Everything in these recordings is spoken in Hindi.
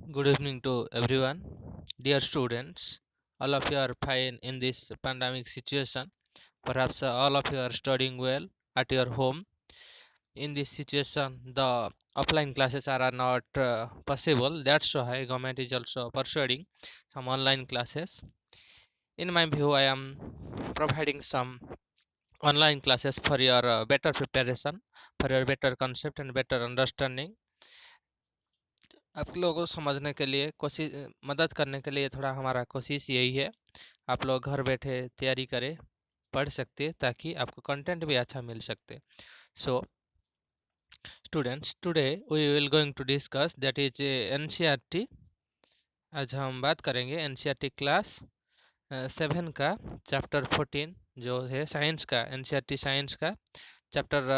Good evening to everyone. Dear students, all of you are fine in this pandemic situation. Perhaps all of you are studying well at your home. In this situation, the offline classes are not possible. That's why government is also pursuing some online classes. In my view, I am providing some online classes for your better preparation, for your better concept and better understanding. आप लोगों को समझने के लिए कोशिश मदद करने के लिए थोड़ा हमारा कोशिश यही है। आप लोग घर बैठे तैयारी करें, पढ़ सकते ताकि आपको कंटेंट भी अच्छा मिल सकते। So students, today we will going to discuss that is NCERT. आज हम बात करेंगे एनसीईआरटी क्लास 7 का चैप्टर 14 जो है साइंस का, एनसीईआरटी साइंस का chapter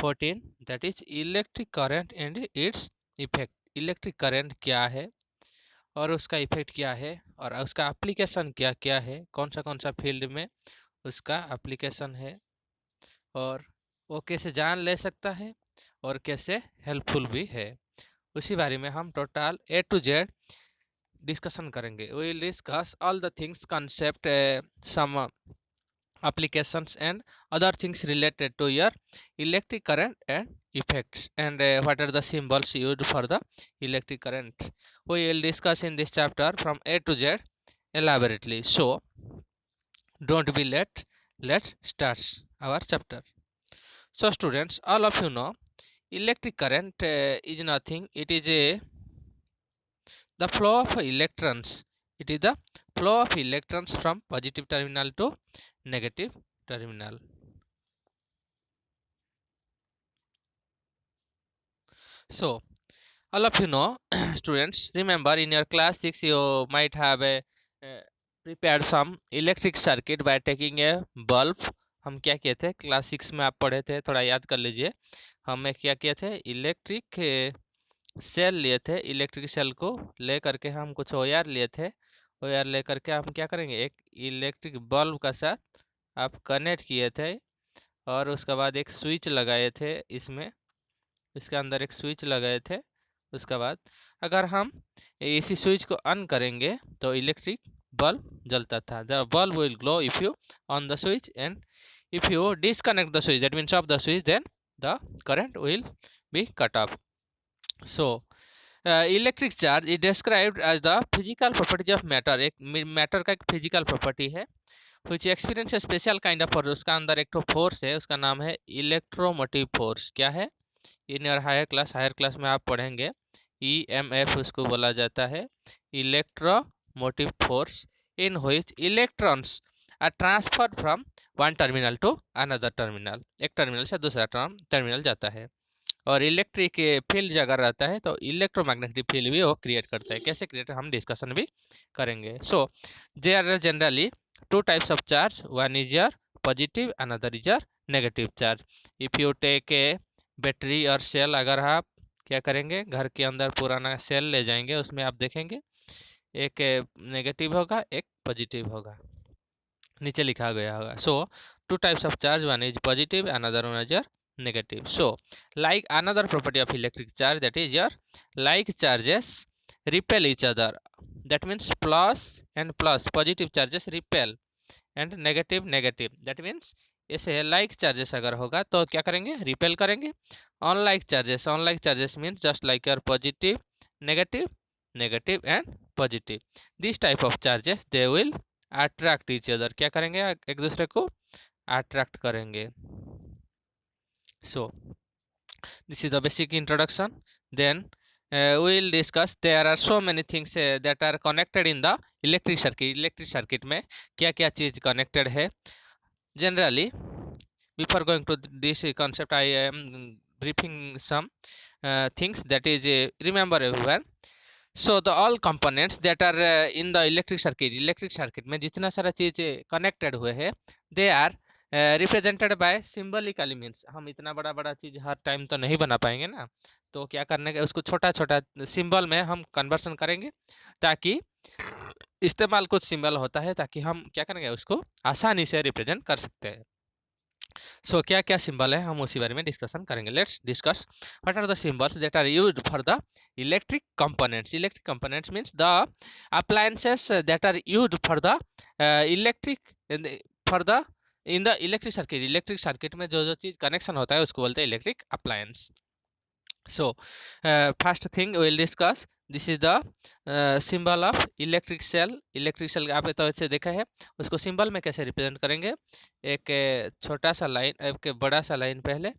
14 that is electric current and its effect. Electric current क्या है और उसका इफेक्ट क्या है और उसका एप्लीकेशन क्या क्या है, कौन सा फील्ड में उसका एप्लीकेशन है और वो कैसे जान ले सकता है और कैसे हेल्पफुल भी है, उसी बारे में हम total A to Z discussion करेंगे। We will discuss all the things concept, some applications and other things related to your electric current and effects, and what are the symbols used for the electric current. We will discuss in this chapter from A to Z elaborately. So don't be late, let's start our chapter. So students, all of you know electric current is nothing, it is the flow of electrons. It is the flow of electrons from positive terminal to negative terminal. So all of you know students, remember in your class 6 you might have uh, prepared some electric circuit by taking a bulb. हम क्या किए थे क्लास 6 में, आप पढ़े थे, थोड़ा याद कर लीजिए। हमें क्या किए थे, इलेक्ट्रिक सेल लिए थे। इलेक्ट्रिक सेल को ले करके हम कुछ वायर लिए थे। वायर ले करके हम क्या करेंगे, एक इलेक्ट्रिक बल्ब का साथ आप कनेक्ट किए थे और उसके बाद एक स्विच लगाए थे। इसमें इसके अंदर एक स्विच लगाए थे। उसके बाद अगर हम इसी स्विच को ऑन करेंगे तो इलेक्ट्रिक बल्ब जलता था। The bulb will glow if you on the switch, and if you disconnect the switch, that means off the switch, then the current will be cut off. So electric charge is described as the physical property of matter. एक मैटर का एक फिजिकल प्रॉपर्टी है which experience a special kind of force। उसका अंदर एक तो फोर्स है, उसका नाम है इलेक्ट्रोमोटिव फोर्स। क्या है, इन योर हायर क्लास में आप पढ़ेंगे EMF उसको बोला जाता है, electromotive force, in which electrons are transferred from one terminal to another terminal. एक टर्मिनल से दूसरा टर्मिनल जाता है। और इलेक्ट्रिक फील्ड अगर रहता है तो इलेक्ट्रोमैग्नेटिक फील्ड भी वो क्रिएट करता है। कैसे क्रिएट, हम डिस्कशन भी करेंगे। So they are generally two types of charge, one is your positive, another is your negative charge. If you take a battery और सेल, अगर आप क्या करेंगे, घर के अंदर पुराना सेल ले जाएंगे, उसमें आप देखेंगे एक नेगेटिव होगा, एक पॉजिटिव होगा, नीचे लिखा गया होगा। So two types of charge, one is positive, another one is your negative. So like another property of electric charge, that is your like charges repel each other. That means plus and plus, positive charges repel and negative negative, that means ऐसे लाइक चार्जेस अगर होगा तो क्या करेंगे, रिपेल करेंगे। Unlike charges means just like your positive negative negative and positive, this type of charges they will attract each other. क्या करेंगे, एक दूसरे को अट्रैक्ट करेंगे। So this is the basic introduction. Then we will discuss, there are so many things that are connected in the electric circuit. Electric circuit में क्या क्या चीज connected है। Generally, before going to this concept, I am briefing some things, that is remember everyone. So the all components that are in the electric circuit में जितना सारा चीज connected हुए हैं, they are represented by symbolically, means हम इतना बड़ा बड़ा चीज हर टाइम तो नहीं बना पाएंगे ना, तो क्या करने का, उसको छोटा छोटा सिंबल में हम कन्वर्सन करेंगे, ताकि इस्तेमाल कुछ सिंबल होता है ताकि हम क्या करेंगे, उसको आसानी से रिप्रेजेंट कर सकते हैं। सो क्या क्या सिंबल है हम उसी बारे में डिस्कशन करेंगे। Let's discuss what are the symbols that are used for the electric components. Electric components means the appliances that are used for the electric for the in the electric circuit. Electric circuit में जो जो चीज कनेक्शन होता है उसको बोलते हैं electric appliance. So, first thing we will discuss. This is the symbol of electric cell. Electric cell आपने तो ऐसे देखा है, उसको सिंबल में कैसे रिप्रेजेंट करेंगे। एक छोटा सा लाइन, एक बड़ा सा लाइन पहले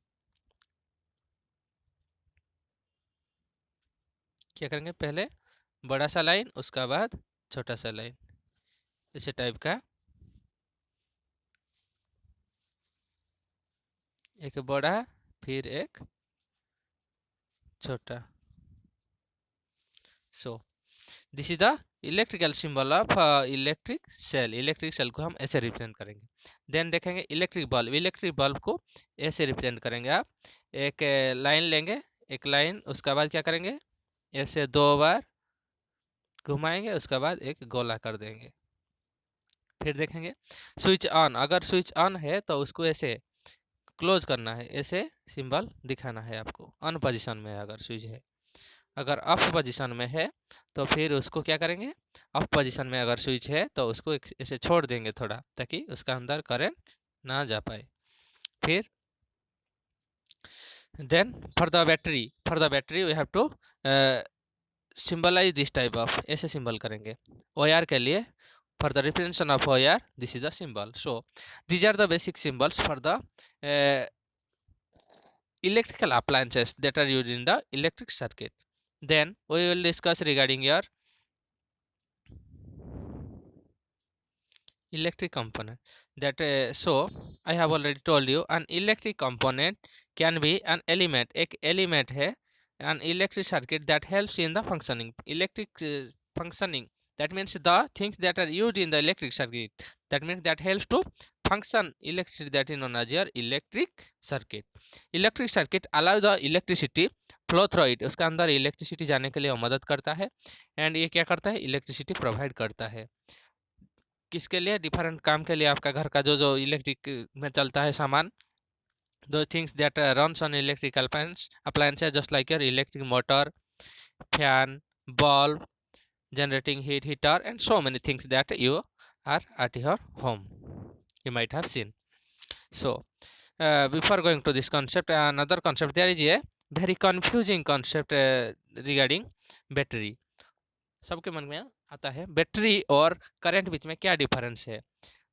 क्या करेंगे, पहले बड़ा सा लाइन, उसका बाद छोटा सा लाइन, इसी टाइप का एक बड़ा फिर एक छोटा। So this is the electrical symbol of electric cell. Electric cell को हम ऐसे रिप्रेजेंट करेंगे। देन देखेंगे इलेक्ट्रिक बल्ब। इलेक्ट्रिक बल्ब को ऐसे रिप्रेजेंट करेंगे। आप एक लाइन लेंगे, एक लाइन, उसके बाद क्या करेंगे, ऐसे 2 बार घुमाएंगे, उसके बाद एक गोला कर देंगे। फिर देखेंगे स्विच ऑन। अगर स्विच ऑन है तो उसको ऐसे क्लोज करना है, ऐसे सिंबल दिखाना है आपको। ऑन पोजिशन में अगर स्विच है, अगर ऑफ पोजीशन में है तो फिर उसको क्या करेंगे, ऑफ पोजीशन में अगर स्विच है तो उसको ऐसे छोड़ देंगे थोड़ा, ताकि उसका अंदर करंट ना जा पाए। फिर then for the battery we have to symbolize this type of, ऐसे सिंबल करेंगे। OR के लिए for the representation of OR this is the symbol. So these are the basic symbols for the electrical appliances that are used in the electric circuit. Then we will discuss regarding your electric component. That so I have already told you an electric component can be an element. एक element है an electric circuit that helps in the functioning. Electric functioning, that means the things that are used in the electric circuit, that means that helps to function electricity, that is known as your electric circuit. Electric circuit allow the electricity flow through it, उसके अंदर इलेक्ट्रिसिटी जाने के लिए वो मदद करता है। एंड ये क्या करता है, इलेक्ट्रिसिटी प्रोवाइड करता है। किसके लिए, डिफरेंट काम के लिए। आपका घर का जो जो इलेक्ट्रिक में चलता है सामान, दो things that runs on electric appliances just like your electric motor, fan, bulb, generating heater and so many things that you are at your home, you might have seen. So before going to this concept, another concept, there is a very confusing concept regarding battery. सबके मन में आता है बैटरी और करंट बीच में क्या डिफरेंस है।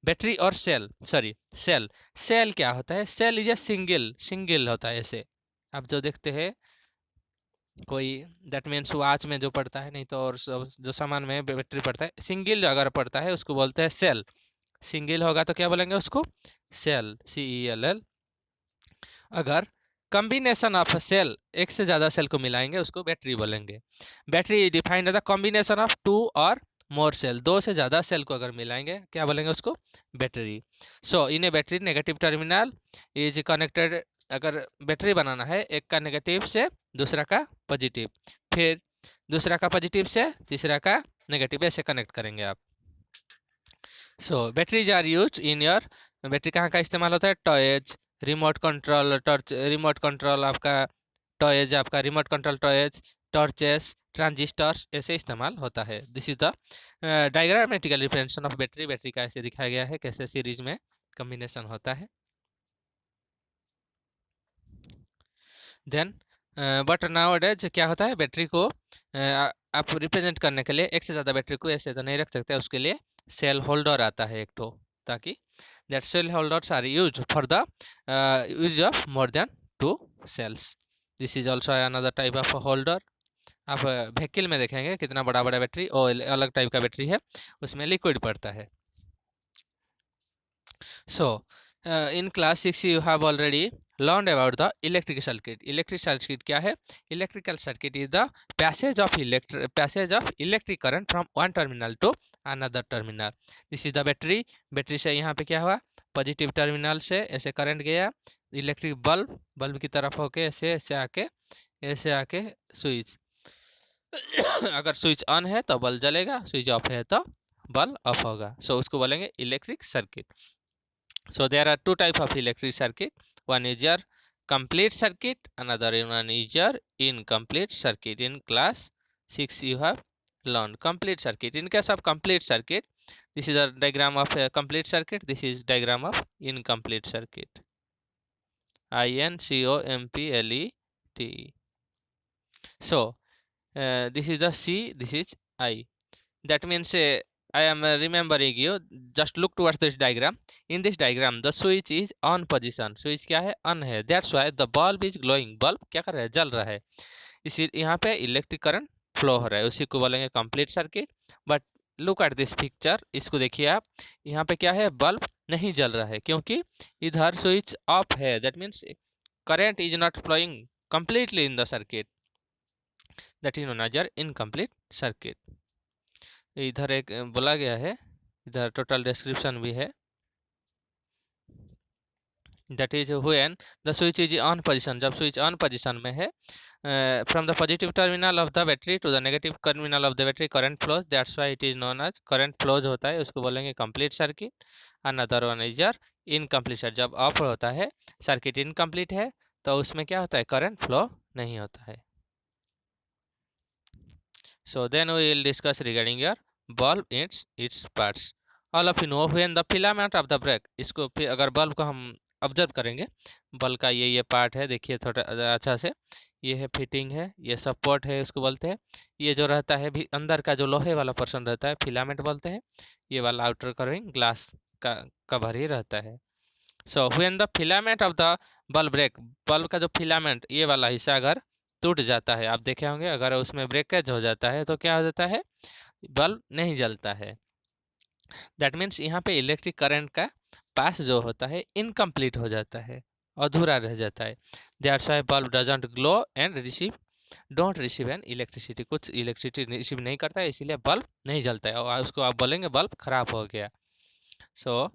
बैटरी और सेल, सॉरी सेल, सेल क्या होता है, सेल इज ए सिंगल होता है। ऐसे आप जो देखते हैं कोई, दैट मीन्स वॉच में जो पड़ता है, नहीं तो और जो सामान में बैटरी पड़ता है, सिंगल अगर पड़ता है उसको बोलते हैं सेल। सिंगल होगा तो क्या बोलेंगे उसको, सेल, CELL। अगर कॉम्बिनेशन ऑफ सेल, एक से ज़्यादा सेल को मिलाएंगे उसको बैटरी बोलेंगे। Battery defined the combination of 2 और मोर सेल, 2 से ज़्यादा सेल को अगर मिलाएंगे क्या बोलेंगे उसको, battery. So in A battery negative terminal is connected. अगर बैटरी बनाना है, एक का नेगेटिव से दूसरा का पॉजिटिव, फिर दूसरा का पॉजिटिव से तीसरा का नेगेटिव, ऐसे कनेक्ट करेंगे आप। So batteries are use in your, battery कहाँ का इस्तेमाल होता है, toys, remote control torch, remote control आपका टॉयज, आपका remote control toys, torches, transistors, ऐसे इस्तेमाल होता है। This is the diagrammatical representation of battery. Battery का ऐसे दिखाया गया है कैसे सीरीज में कॉम्बिनेशन होता है। देन बट नाउअडेज क्या होता है, बैटरी को आप रिप्रेजेंट करने के लिए एक से ज़्यादा बैटरी को ऐसे तो नहीं रख सकते, उसके लिए सेल होल्डर आता है एक तो, ताकि that cell holders are used for the use of more than 2 cells. This is also another type of holder. आप व्हीकल में देखेंगे कितना बड़ा बड़ा बैटरी और अलग टाइप का बैटरी है, उसमें लिक्विड पड़ता है। So in class 6 you have already learned about the electric circuit. Electric circuit क्या है, electrical circuit is the passage of electric current from one terminal to another terminal. This is the battery. Battery से यहाँ पे क्या हुआ, पॉजिटिव टर्मिनल से ऐसे करंट गया इलेक्ट्रिक बल्ब की तरफ होके ऐसे आके स्विच। अगर स्विच ऑन है तो बल्ब जलेगा, स्विच ऑफ है तो बल्ब ऑफ होगा। सो उसको बोलेंगे electric circuit. So there are two types of electric circuit. One is your complete circuit, another one is your incomplete circuit. In class 6 you have learned complete circuit. In case of complete circuit, this is a diagram of a complete circuit, this is diagram of incomplete circuit. INCOMPLET. So this is the C, this is I. That means I am remembering you. Just look towards this diagram. In this diagram, the switch is on position. Switch क्या है? On है. That's why the bulb is glowing. Bulb क्या कर रहा है? जल रहा है. इसी यहाँ पे इलेक्ट्रिक करंट फ्लो हो रहा है. उसी को बोलेंगे complete circuit. But look at this picture. इसको देखिए आप. यहाँ पे क्या है? बल्ब नहीं जल रहा है क्योंकि इधर स्विच ऑफ है. That means current is not flowing completely in the circuit. That is known as your incomplete circuit. इधर एक बोला गया है, इधर टोटल डिस्क्रिप्शन भी है. That is when the switch is on position. जब स्विच ऑन पोजीशन में है, from the positive terminal of the battery to the negative terminal of the battery current flows. That's why it is known as current flows होता है. उसको बोलेंगे complete circuit. Another one is your incomplete circuit. जब ऑफ होता है, सर्किट इनकम्प्लीट है, तो उसमें क्या होता है? करंट फ्लो नहीं होता है. So then we will discuss regarding your bulb its parts. All of you know when the filament of the break. इसको फिर अगर बल्ब को हम ऑब्जर्व करेंगे, बल्ब का ये पार्ट है, देखिए थोड़ा अच्छा से. ये है फिटिंग है, ये सपोर्ट है, इसको बोलते हैं. ये जो रहता है भी अंदर का जो लोहे वाला पोर्शन रहता है, फिलामेंट बोलते हैं. ये वाला आउटर कवरिंग ग्लास का कवर ही रहता है. So when the filament of the bulb break. Bulb का जो फिलामेंट ये वाला हिस्सा अगर टूट जाता है, आप देखे होंगे, अगर उसमें ब्रेकेज हो जाता है तो क्या हो जाता है? बल्ब नहीं जलता है. दैट मीन्स यहाँ पे इलेक्ट्रिक करंट का पास जो होता है इनकम्प्लीट हो जाता है, अधूरा रह जाता है. That's why bulb doesn't glow and don't receive an electricity. कुछ इलेक्ट्रिसिटी रिसीव नहीं करता है, इसीलिए बल्ब नहीं जलता है और उसको आप बोलेंगे बल्ब खराब हो गया. सो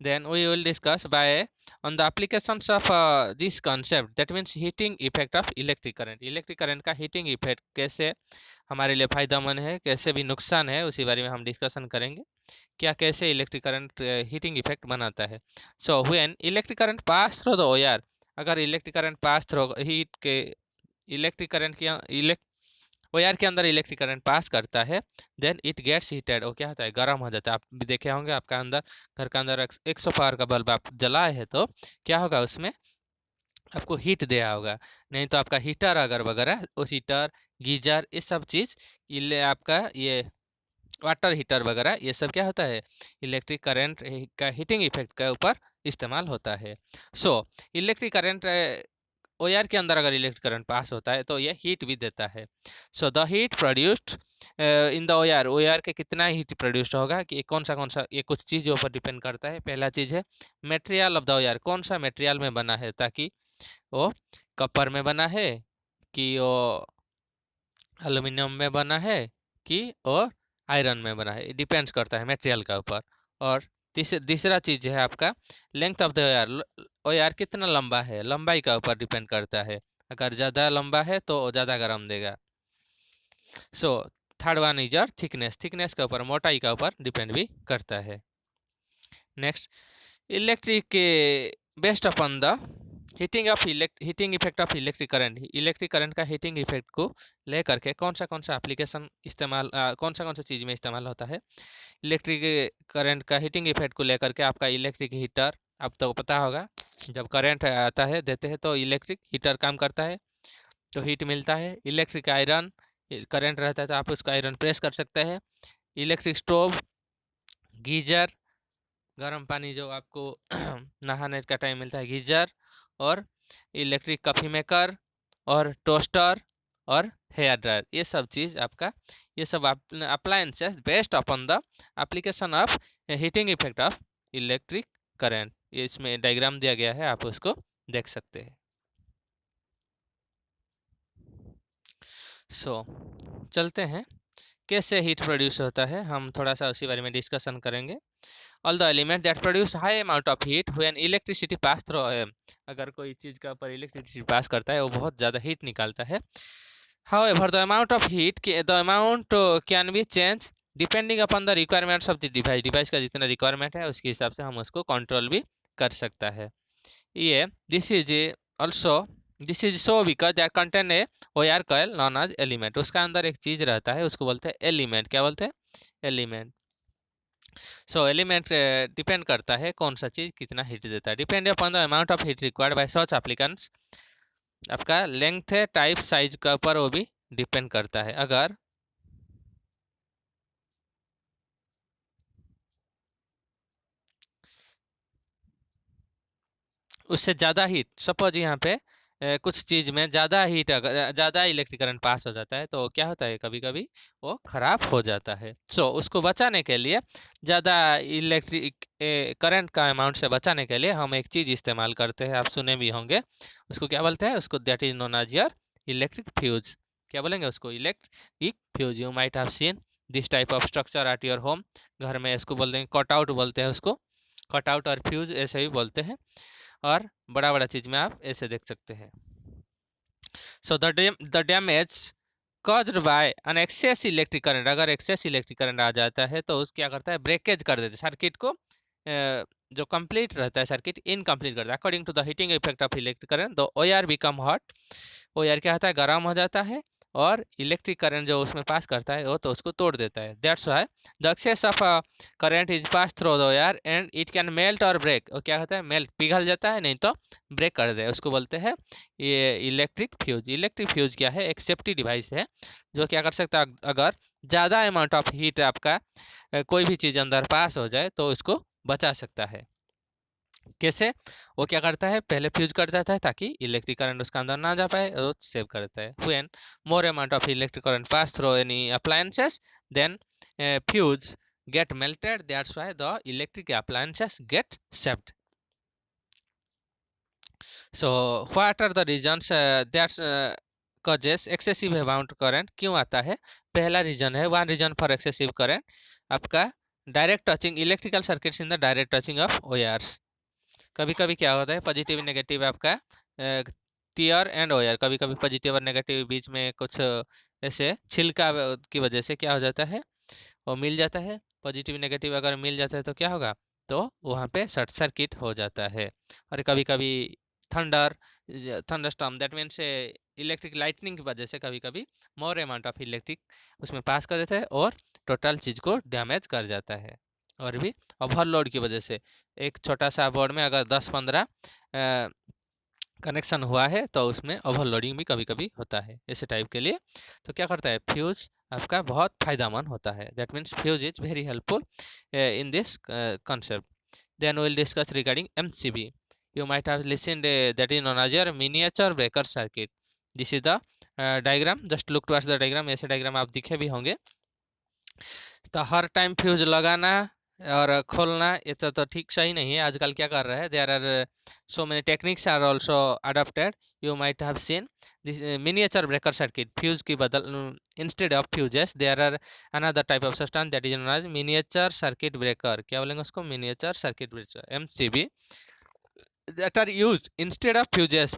then we will discuss by on the applications of this concept. That means heating effect of electric current. Electric current का हीटिंग इफेक्ट कैसे हमारे लिए फायदेमंद है, कैसे भी नुकसान है, उसी बारे में हम डिस्कशन करेंगे. क्या कैसे इलेक्ट्रिक करंट हीटिंग इफेक्ट बनाता है. So when electric current pass through the wire. अगर electric current pass through heat के इलेक्ट्रिक करंट की वायर के अंदर इलेक्ट्रिक करंट पास करता है, देन इट गेट्स हीटेड. वो क्या होता है? गर्म हो जाता है. आप भी देखे होंगे, आपका अंदर घर का अंदर 100 पावर का बल्ब आप जलाए है तो क्या होगा? उसमें आपको हीट दिया होगा. नहीं तो आपका हीटर अगर वगैरह, उस हीटर गीजर ये सब चीज़, ये आपका ये वाटर हीटर वगैरह ये सब क्या होता है? इलेक्ट्रिक करंट का हीटिंग इफेक्ट के ऊपर इस्तेमाल होता है. सो इलेक्ट्रिक करंट वायर के अंदर अगर इलेक्ट्रिक करंट पास होता है तो ये हीट भी देता है. So the heat produced in the wire के कितना हीट प्रोड्यूस्ड होगा कि कौन सा ये कुछ चीज़ों पर डिपेंड करता है. पहला चीज़ है मटेरियल ऑफ द वायर. कौन सा मटेरियल में बना है, ताकि वो कपर में बना है कि वो एल्यूमिनियम में बना है कि वो आयरन में बना है. डिपेंड्स करता है मटेरियल के ऊपर. और तीसरा चीज़ है आपका length of the wire. Wire कितना लंबा है, लंबाई का ऊपर डिपेंड करता है. अगर ज़्यादा लंबा है तो ज़्यादा गर्म देगा. So third one is your thickness. Thickness के ऊपर, मोटाई का ऊपर डिपेंड भी करता है. नेक्स्ट, इलेक्ट्रिक के based upon the heating effect of electric current. Electric current का हीटिंग इफेक्ट को लेकर के कौन सा एप्लीकेशन इस्तेमाल, कौन सा चीज़ में इस्तेमाल होता है. इलेक्ट्रिक करंट का हीटिंग इफेक्ट को लेकर के आपका इलेक्ट्रिक हीटर, आप तो पता होगा, जब करंट आता है देते हैं तो इलेक्ट्रिक हीटर काम करता है तो हीट मिलता है. इलेक्ट्रिक आयरन, करंट रहता है तो आप उसका आयरन प्रेस कर सकते हैं. इलेक्ट्रिक स्टोव, गीजर, गर्म पानी जो आपको नहाने का टाइम मिलता है, गीजर. और इलेक्ट्रिक कॉफ़ी मेकर और टोस्टर और हेयर ड्रायर. ये सब चीज़ आपका, ये सब appliances based upon the application of heating effect of electric current. ये इसमें डायग्राम दिया गया है, आप उसको देख सकते हैं. सो चलते हैं कैसे हीट प्रोड्यूस होता है, हम थोड़ा सा उसी बारे में डिस्कशन करेंगे. All the element that produce high amount of heat when electricity pass through. अगर कोई चीज़ का ऊपर इलेक्ट्रिसिटी पास करता है वो बहुत ज़्यादा हीट निकालता है. However the amount of heat, the amount can be change depending upon the requirements of the device, device का जितना रिक्वायरमेंट है उसके हिसाब से हम उसको कंट्रोल भी कर सकता है। ये this is also this is so because that contain a OR coil known as element, उसका अंदर एक चीज रहता है उसको बोलते हैं एलिमेंट। क्या बोलते हैं? एलिमेंट। सो एलिमेंट डिपेंड करता है कौन सा चीज कितना हीट देता है, depend upon the amount of heat required by such applicants. आपका लेंथ है, टाइप, साइज का ऊपर वो भी डिपेंड करता है। अगर उससे ज़्यादा हीट, सपोज यहाँ पे कुछ चीज़ में ज़्यादा हीट, अगर ज़्यादा इलेक्ट्रिक करंट पास हो जाता है तो क्या होता है, कभी कभी वो ख़राब हो जाता है। सो उसको बचाने के लिए, ज़्यादा इलेक्ट्रिक करंट का अमाउंट से बचाने के लिए हम एक चीज़ इस्तेमाल करते हैं, आप सुने भी होंगे। उसको क्या बोलते हैं? उसको that is known as your electric fuse. क्या बोलेंगे उसको? Electric fuse. You might have seen this type of structure at your home. घर में इसको बोलते हैं कट आउट, बोलते हैं उसको कट आउट, और फ्यूज ऐसे ही बोलते हैं। और बड़ा बड़ा चीज में आप ऐसे देख सकते हैं। So the damage caused by an excess electric current, अगर एक्सेस इलेक्ट्रिक करंट आ जाता है तो उस क्या करता है? ब्रेकेज कर देता है सर्किट को। जो कंप्लीट रहता है सर्किट इनकम्प्लीट करता है। According to the heating effect of electric current the OR become hot. OR क्या होता है? गर्म हो जाता है, और इलेक्ट्रिक करंट जो उसमें पास करता है वो तो उसको तोड़ देता है। That's why the excess of current is pass through the OR and it can melt और ब्रेक। वो क्या होता है? मेल्ट, पिघल जाता है, नहीं तो ब्रेक कर दे, उसको बोलते हैं ये इलेक्ट्रिक फ्यूज। इलेक्ट्रिक फ्यूज क्या है? एक सेफ्टी डिवाइस है जो क्या कर सकता है, अगर ज़्यादा अमाउंट ऑफ हीट आपका कोई भी चीज़ अंदर पास हो जाए तो उसको बचा सकता है। कैसे? वो क्या करता है? पहले फ्यूज कर देता है ताकि इलेक्ट्रिक करंट उसका अंदर ना जा पाए, और सेव करता है। When more amount of electric current pass through any appliances then fuse get melted, that's why the electric appliances get saved. So what are the reasons that causes excessive amount current? क्यों आता है? पहला रीजन है, one reason for excessive current, आपका direct touching electrical circuits in the direct touching of ORs। कभी कभी क्या होता है? पॉजिटिव नेगेटिव आपका टीयर एंड OR, कभी कभी पॉजिटिव और नेगेटिव बीच में कुछ ऐसे छिलका की वजह से क्या हो जाता है? वो मिल जाता है। पॉजिटिव नेगेटिव अगर मिल जाता है तो क्या होगा? तो वहाँ पे शॉर्ट सर्किट हो जाता है। और कभी कभी thunder thunderstorm, that means electric lightning की वजह से कभी कभी मोर अमाउंट ऑफ इलेक्ट्रिक उसमें पास कर देता है और टोटल चीज़ को डैमेज कर जाता है। और भी ओवरलोड की वजह से, एक छोटा सा बोर्ड में अगर 10-15 कनेक्शन हुआ है तो उसमें ओवरलोडिंग भी कभी कभी होता है, ऐसे टाइप के लिए। तो क्या करता है? फ्यूज आपका बहुत फायदेमंद होता है। That means fuse is very helpful in this concept. Then we'll discuss regarding MCB. You might have listened that is known as your miniature breaker circuit. This is the diagram. Just look towards the diagram. ऐसे diagram आप दिखे भी होंगे। तो हर टाइम फ्यूज लगाना और खोलना ये तो ठीक सही नहीं है। आजकल क्या कर रहा है? There are so many techniques are also adopted. You might have seen this miniature breaker circuit. Fuse की बदल instead of fuses there are another type of substance that is known as miniature circuit breaker. क्या बोलेंगे उसको? Miniature circuit breaker, MCB, that are used instead of fuses.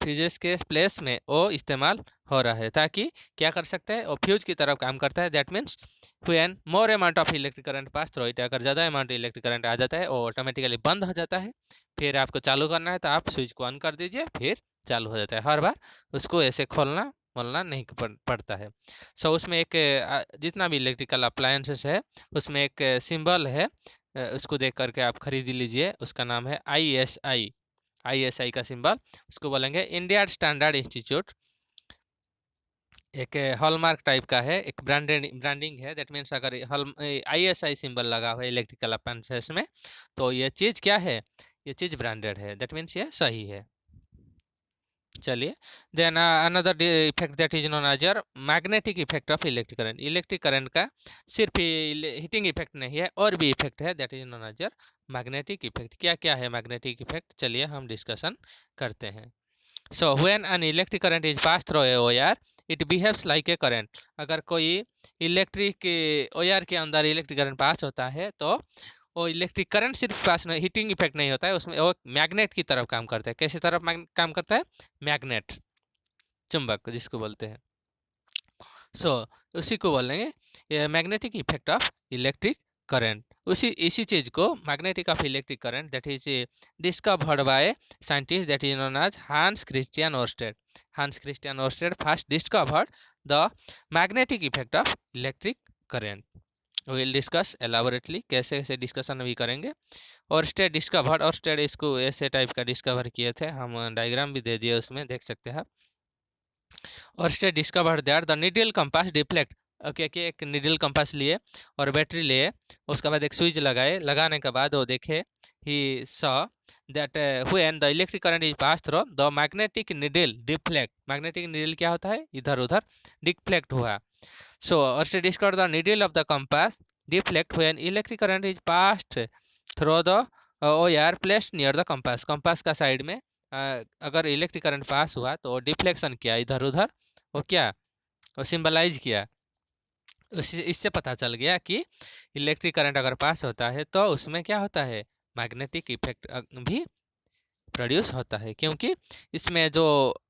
Fuses के प्लेस में वो इस्तेमाल हो रहा है, ताकि क्या कर सकते हैं? वो फ्यूज की तरफ काम करता है। That means when more amount of electric current pass through it, अगर ज़्यादा अमाउंट इलेक्ट्रिक करंट आ जाता है वो ऑटोमेटिकली बंद हो जाता है। फिर आपको चालू करना है तो आप स्विच को ऑन कर दीजिए, फिर चालू हो जाता है। हर बार उसको ऐसे खोलना मोलना नहीं पड़ता है। सो उसमें एक जितना भी इलेक्ट्रिकल अप्लायंसेस है उसमें एक सिंबल है, उसको देख करके आप खरीद लीजिए। उसका नाम है ISI का सिंबल। उसको बोलेंगे इंडिया स्टैंडर्ड इंस्टीट्यूट। एक हॉलमार्क टाइप का है, एक ब्रांडिंग है। दैट मीन्स अगर ISI सिंबल लगा हुआ है इलेक्ट्रिकल अप्लायंसेस में तो ये चीज़ क्या है? ये चीज़ ब्रांडेड है। दैट मीन्स ये सही है। चलिए, then another effect that is known as your magnetic effect of electric current. Electric current का सिर्फ हीटिंग इफेक्ट नहीं है, और भी इफेक्ट है, that is known as your magnetic effect. क्या क्या है मैग्नेटिक इफेक्ट? चलिए हम डिस्कशन करते हैं। So when an electric current is pass through a OR it behaves like a current. अगर कोई इलेक्ट्रिक OR के अंदर इलेक्ट्रिक करंट पास होता है तो वो इलेक्ट्रिक करंट सिर्फ पास नहीं, हीटिंग इफेक्ट नहीं होता है उसमें, वो मैग्नेट की तरफ काम करता है। कैसे तरफ काम करता है? मैग्नेट, चुंबक जिसको बोलते हैं। सो उसी को बोलेंगे magnetic effect of electric current. इसी चीज को magnetic of electric current that is discovered by scientist that is known as Hans Christian Oersted. Hans Christian Oersted first discovered the magnetic effect of electric current. Will discuss elaborately, कैसे कैसे डिस्कशन भी करेंगे। ओर्स्टेड डिस्कवर्ड, ओर्स्टेड इसको ऐसे टाइप का डिस्कवर किए थे, हम डायग्राम भी दे दिए उसमें, देख सकते हैं। Oersted discovered that the needle compass deflect. Okay कि एक नीडल कंपास लिए और बैटरी लिए, उसके बाद एक स्विच लगाए, लगाने के बाद वो देखे ही saw that when the electric current is pass through the magnetic needle deflect. Magnetic needle क्या होता है, इधर उधर डिफ्लेक्ट हुआ। So Oersted discovered the needle of the compass deflect when electric current is passed through the wire placed near the compass. Compass का साइड में अगर इलेक्ट्रिक करंट पास हुआ तो डिफ्लेक्शन किया इधर उधर, वो क्या, वो सिंबलाइज किया। इससे पता चल गया कि इलेक्ट्रिक करंट अगर पास होता है तो उसमें क्या होता है, मैग्नेटिक इफेक्ट भी प्रोड्यूस होता है। क्योंकि इसमें जो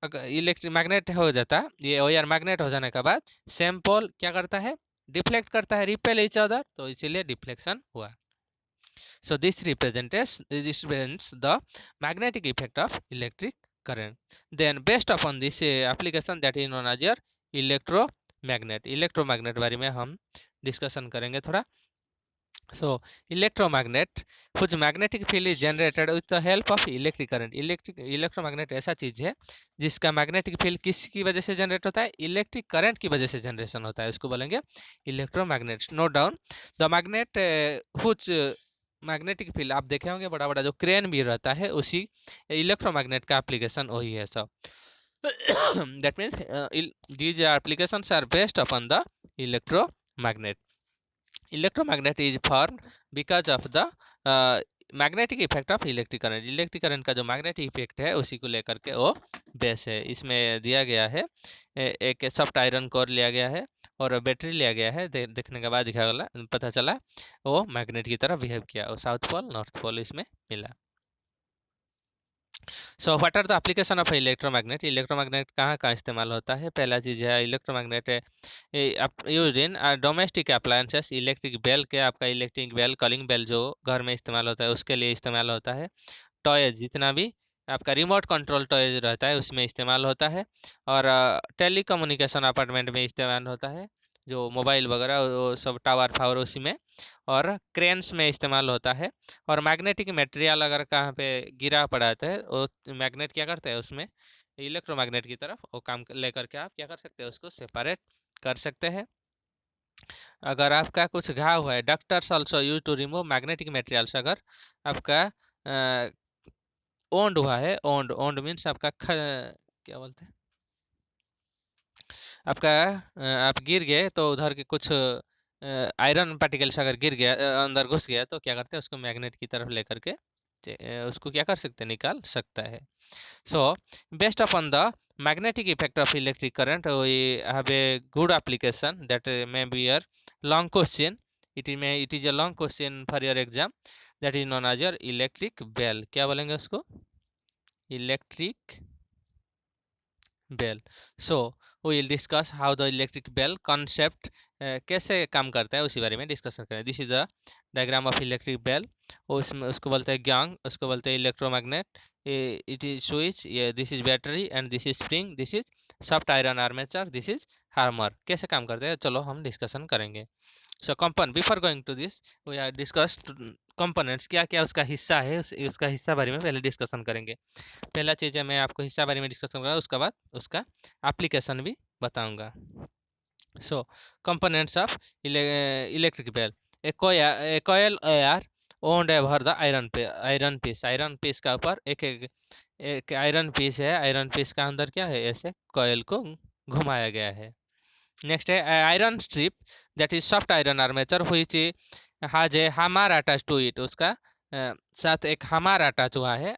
इलेक्ट्रिक मैग्नेट हो जाता है, ये वायर मैग्नेट हो जाने के बाद सेम पोल क्या करता है, डिफ्लेक्ट करता है, रिपेल ईच अदर, तो इसीलिए डिफ्लेक्शन हुआ। So this represents the magnetic effect of electric current. Then based upon this application that is known as your electromagnet. electromagnet बारे में हम डिस्कशन करेंगे थोड़ा। So electromagnet whose magnetic field is generated with the help of electric current. electromagnet ऐसा चीज है जिसका मैग्नेटिक फील्ड किसकी वजह से जनरेट होता है, इलेक्ट्रिक करंट की वजह से जनरेशन होता है, उसको बोलेंगे electromagnet. Note down the magnet which magnetic field आप देखे होंगे, बड़ा बड़ा जो क्रेन भी रहता है, उसी इलेक्ट्रोमैग्नेट का एप्लीकेशन वही है सब। That means these applications are based upon the electromagnet. Electromagnet is formed because of the magnetic effect of electric current. Electric current का जो मैग्नेटिक इफेक्ट है उसी को लेकर के वो बेस है। इसमें दिया गया है एक सॉफ्ट आयरन कोर लिया गया है और बैटरी लिया गया है, देखने के बाद दिखा पता चला वो मैग्नेट की तरह बिहेव किया, और साउथ पोल नॉर्थ पोल इसमें मिला। So what are the application of electromagnet. Electromagnet कहाँ कहाँ इस्तेमाल होता है, पहला चीज़ है electromagnet use in domestic appliances. Electric bell के, आपका इलेक्ट्रिक बेल, कॉलिंग बेल जो घर में इस्तेमाल होता है उसके लिए इस्तेमाल होता है। टॉयज, जितना भी आपका रिमोट कंट्रोल टॉयज रहता है उसमें इस्तेमाल होता है। और टेलीकम्युनिकेशन अपार्टमेंट में इस्तेमाल होता है, जो मोबाइल वगैरह वो सब टावर फावर उसी में, और क्रेन्स में इस्तेमाल होता है। और मैग्नेटिक मटेरियल अगर कहाँ पे गिरा पड़ा है वो मैग्नेट क्या करता है उसमें, इलेक्ट्रोमैग्नेट की तरफ वो काम लेकर के आप क्या कर सकते हैं, उसको सेपरेट कर सकते हैं। अगर आपका कुछ घाव हुआ है, doctors also use to remove magnetic materials. अगर आपका ओंड हुआ है, ओंड ओंड मीन्स आपका क्या बोलते हैं, आपका आप गिर गए तो उधर के कुछ आयरन पार्टिकल्स अगर गिर गया अंदर घुस गया तो क्या करते हैं, उसको मैग्नेट की तरफ लेकर के उसको क्या कर सकते हैं, निकाल सकता है। So based upon the magnetic effect of electric current, we have a good application that may be your long question. It is a long question for your exam, that is known as your electric bell. क्या बोलेंगे उसको, electric bell. So we will discuss how the electric bell concept कैसे काम करता है उसी बारे में डिस्कशन करें। This is the diagram of electric bell. उसमें उसको बोलते हैं ग्यांग, उसको बोलते हैं इलेक्ट्रोमैग्नेट। इट इज स्विच, ये this is battery and this is spring, this is soft iron armature, this is hammer. कैसे काम करते हैं चलो हम डिस्कशन करेंगे। So component, before going to this we are discussed components, क्या क्या उसका हिस्सा है, उसका हिस्सा बारे में पहले डिस्कशन करेंगे। पहला चीज़ है मैं आपको हिस्सा बारे में डिस्कशन करूँगा, उसके बाद उसका एप्लीकेशन भी बताऊँगा। So components of electric bell. A coil AR wound over the iron piece. Iron piece का ऊपर एक आयरन पीस है, आयरन पीस का अंदर क्या है, ऐसे कॉयल को घुमाया गया है। नेक्स्ट है iron strip that is soft iron armature which has a hammer attach to it. उसका साथ एक हैमर अटैच हुआ है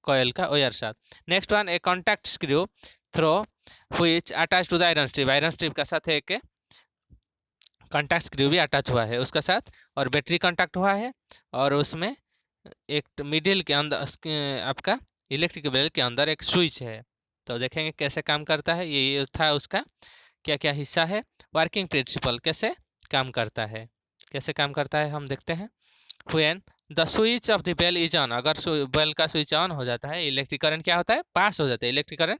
कॉयल का वायर साथ। Next one a contact screw through which attach to the iron strip. Iron strip का साथ एक कॉन्टैक्ट स्क्रू भी अटैच हुआ है उसका साथ, और बैटरी कॉन्टैक्ट हुआ है, और उसमें एक मिडिल के अंदर आपका इलेक्ट्रिक बेल के अंदर एक स्विच है। तो देखेंगे कैसे काम करता है। ये था उसका क्या क्या हिस्सा है, वर्किंग प्रिंसिपल कैसे काम करता है, हम देखते हैं। When the switch of the bell is on, अगर बेल का स्विच ऑन हो जाता है, इलेक्ट्रिक करंट क्या होता है, पास हो जाता है, electric current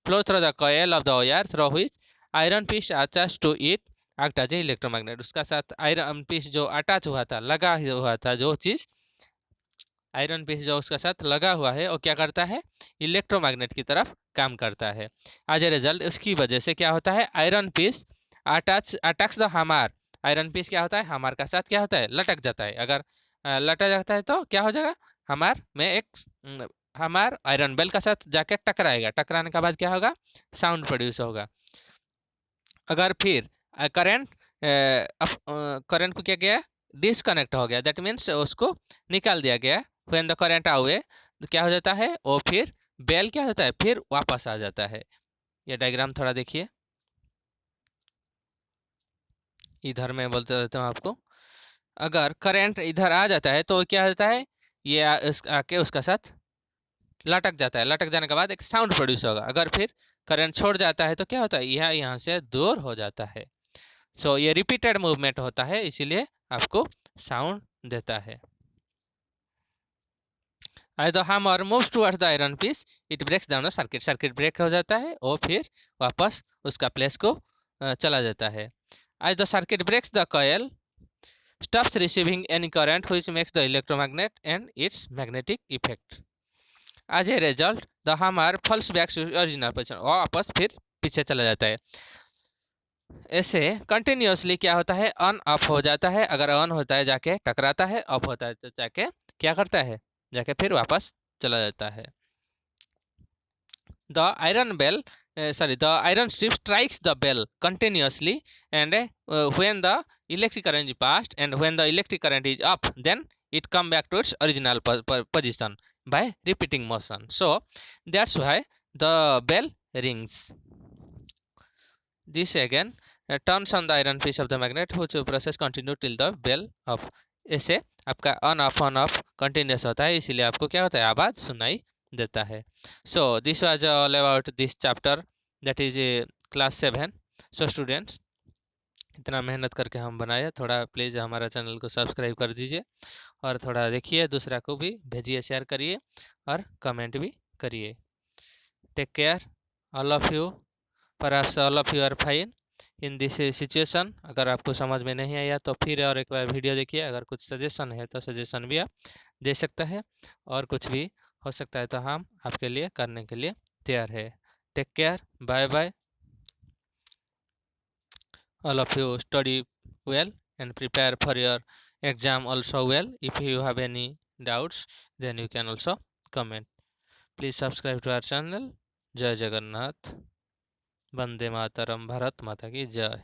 flow through the coil of the wire through which iron piece attach to it act as electromagnet. उसका साथ आयरन पीस जो अटैच हुआ था, लगा हुआ था, जो चीज आयरन पीस जो उसका साथ लगा हुआ है, वो क्या करता है, इलेक्ट्रोमैग्नेट की तरफ काम करता है। एज ए रिजल्ट उसकी वजह से क्या होता है, आयरन पीस अटैक्स द हमार, आयरन पीस क्या होता है, हमार का साथ क्या होता है, लटक जाता है। अगर लटक जाता है तो क्या हो जाएगा, हमार में एक हमार आयरन बेल का साथ जाके टकराएगा, टकराने के बाद क्या होगा, साउंड प्रोड्यूस होगा। अगर फिर करंट करंट को क्या किया, डिसकनेक्ट हो गया, दैट मीन्स उसको निकाल दिया गया, व्हेन द करंट आवे तो क्या हो जाता है, वो फिर बेल क्या होता है, फिर वापस आ जाता है। ये डायग्राम थोड़ा देखिए, इधर मैं बोलते रहता हूँ आपको। अगर करंट इधर आ जाता है तो क्या होता है, ये आके उसका साथ लटक जाता है, लटक जाने के बाद एक साउंड प्रोड्यूस होगा। अगर फिर करंट छोड़ जाता है तो क्या होता है, यह यहाँ से दूर हो जाता है। सो ये रिपीटेड मूवमेंट होता है, इसीलिए आपको साउंड देता है। As the hammer moves towards the iron piece, it breaks down the circuit. Circuit break हो जाता है और फिर वापस उसका प्लेस को चला जाता है। As the circuit breaks, the coil stops receiving any current, which makes the electromagnet and its magnetic effect. As a result, the hammer falls back to original position. और वापस फिर पीछे चला जाता है। ऐसे कंटिन्यूसली क्या होता है, ऑन ऑफ हो जाता है। अगर ऑन होता है जाके टकराता है, ऑफ होता है तो जाके क्या करता है, जाके फिर वापस चला जाता है। The iron bell, the iron strip strikes the bell continuously, and when the electric current is passed and when the electric current is up, then it come back to its original position by repeating motion. So that's why the bell rings. This again turns on the iron piece of the magnet, which process continue till the bell off. ऐसे आपका ऑन ऑफ कंटिन्यूस होता है, इसीलिए आपको क्या होता है, आवाज सुनाई देता है। So this was all about this chapter, that is class 7। So students, इतना मेहनत करके हम बनाए, थोड़ा प्लीज़ हमारा चैनल को सब्सक्राइब कर दीजिए और थोड़ा देखिए, दूसरा को भी भेजिए, शेयर करिए और कमेंट भी करिए। Take care all of you, perhaps all of you are fine in this situation. अगर आपको समझ में नहीं आया तो फिर और एक बार वीडियो देखिए। अगर कुछ सजेशन है तो सजेशन भी आप दे सकते हैं, और कुछ भी हो सकता है तो हम आपके लिए करने के लिए तैयार है। Take care, bye bye. All of you study well and prepare for your exam also well. If you have any doubts, then you can also comment. Please subscribe to our channel. जय जगन्नाथ, वंदे मातरम, भारत माता की जय।